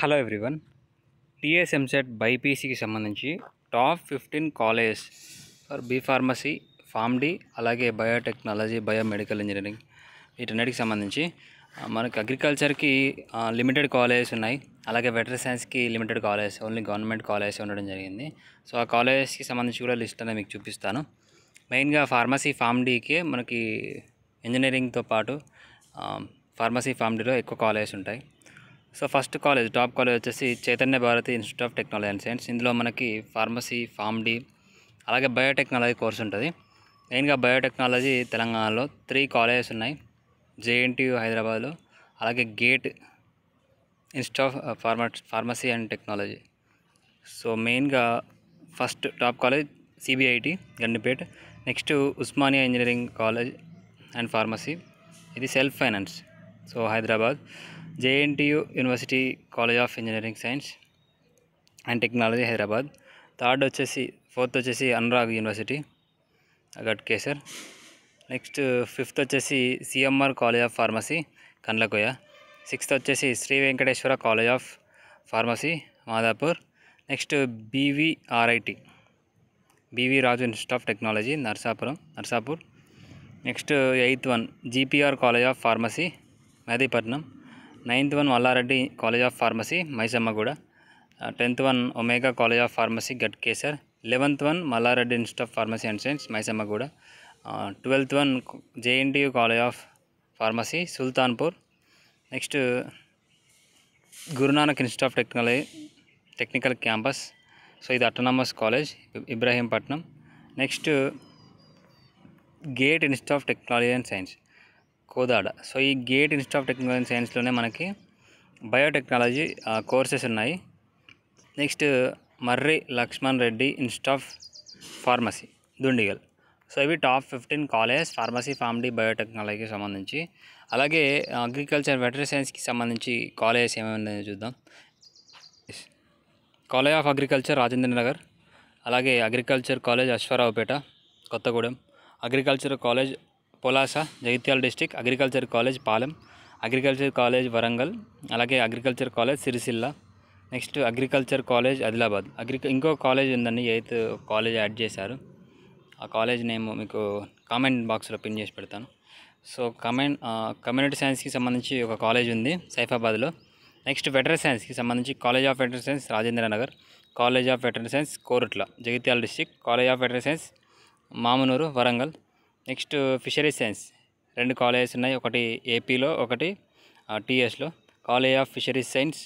Hello everyone. TS EAMCET బైపీసీకి సంబంధించి top 15 colleges for B pharmacy, Pharm D, అలాగే biotechnology, biomedical engineering వీటన్నిటికి సంబంధించి మనకి అగ్రికల్చర్కి లిమిటెడ్ కాలేజెస్ ఉన్నాయి. అలాగే వెటరీ సైన్స్కి limited colleges, only government colleges ఉండడం జరిగింది. సో ఆ కాలేజెస్కి సంబంధించి కూడా లిస్ట్ అనేది మీకు చూపిస్తాను. మెయిన్గా ఫార్మసీ, ఫార్మ్డీకే మనకి ఇంజనీరింగ్తో పాటు ఫార్మసీ, ఫార్మ్డీలో ఎక్కువ కాలేజెస్ ఉంటాయి. So first college, top college వచ్చేసి Chaitanya Bharathi institute of technology and science. ఇందులో మనకి ఫార్మసీ, ఫార్మ్డీ, అలాగే బయోటెక్నాలజీ కోర్స్ ఉంటుంది. మెయిన్గా బయోటెక్నాలజీ తెలంగాణలో 3 కాలేజెస్ ఉన్నాయి. జేఎన్టీయూ హైదరాబాద్లో, అలాగే gate institute of pharmacy and technology. So మెయిన్గా first top college CBIT Gandipet. Next Osmania engineering college and pharmacy, ఇది self finance, so Hyderabad. JNTU university college of engineering science and technology, Hyderabad. Fourth వచ్చేసి Anurag university, Ghatkesar. Next fifth వచ్చేసి CMR college of pharmacy, Kandlakoya. Sixth వచ్చేసి Sri Venkateswara college of pharmacy, Madhapur. Next BVRIT, BV Raju institute of technology, Narsapur. Next 8th one GPR college of pharmacy, Mehdipatnam. 9th one Mallareddy college of pharmacy, Maisammaguda. 10th one omega college of pharmacy, Ghatkesar. 11th one Mallareddy institute of pharmacy and science, Maisammaguda. 12th one JNTU college of pharmacy, Sultanpur. Next Gurunanak institute of technical campus, so ఇది autonomous college, Ibrahimpatnam. Next gate institute of technology and science, Kodad. So ఈ gate institute of technology and సైన్స్లోనే మనకి biotechnology courses ఉన్నాయి. Next Marri Laxman Reddy institute of pharmacy, Dundigal. So ఇవి top 15 colleges pharmacy, PharmD, బయోటెక్నాలజీకి సంబంధించి. అలాగే agriculture, వెటరీ సైన్స్కి సంబంధించి కాలేజెస్ ఏమేమి ఉన్నాయో చూద్దాం. College of agriculture, Rajendra Nagar. అలాగే agriculture college, Aswaraopeta, Kothagudem. Agriculture college Polasa, Jagtial district. Agriculture college Palem. Agriculture college Warangal. అలాగే agriculture college Sircilla. Next agriculture college Adilabad. ఇంకో కాలేజ్ ఉందండి, 8th కాలేజ్ యాడ్ చేశారు. ఆ కాలేజ్ నేమ్ మీకు కామెంట్ బాక్స్లో పిన్ చేసి పెడతాను. సో కమ్యూనిటీ సైన్స్కి సంబంధించి ఒక కాలేజ్ ఉంది సైఫాబాద్లో. నెక్స్ట్ వెటరీ సైన్స్కి సంబంధించి college of veterinary science, Rajendra Nagar. College of veterinary science, Korutla, Jagtial district. College of veterinary science, Mamunuru, Warangal. Next fisheries science 2 colleges ఉన్నాయి, ఒకటి ఏపీలో, ఒకటి టీఎస్లో. College of fisheries science,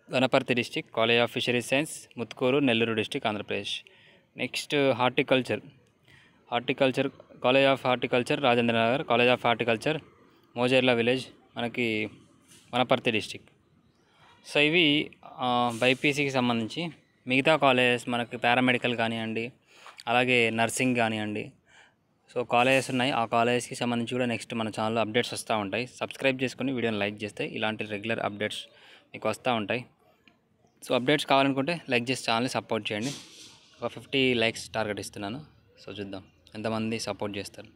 Wanaparthy district. College of fisheries science, Muthukur, Nellore district, Andhra Pradesh. Next horticulture college of horticulture, Rajendra Nagar. College of horticulture, Mojerla village, మనకి Wanaparthy district. So ఇవి బైపీసీకి సంబంధించి. మిగతా colleges మనకి పారామెడికల్ కానివ్వండి, అలాగే నర్సింగ్ కానివ్వండి, సో కాలేజెస్ ఉన్నాయి. ఆ కాలేజెస్కి సంబంధించి కూడా నెక్స్ట్ మన ఛానల్లో అప్డేట్స్ వస్తూ ఉంటాయి. సబ్స్క్రైబ్ చేసుకుని వీడియోని లైక్ చేస్తే ఇలాంటి రెగ్యులర్ అప్డేట్స్ మీకు వస్తూ ఉంటాయి. సో అప్డేట్స్ కావాలనుకుంటే లైక్ చేసి ఛానల్ని సపోర్ట్ చేయండి. ఒక 50 లైక్స్ టార్గెట్ ఇస్తున్నాను. సో చూద్దాం ఎంతమంది సపోర్ట్ చేస్తారు.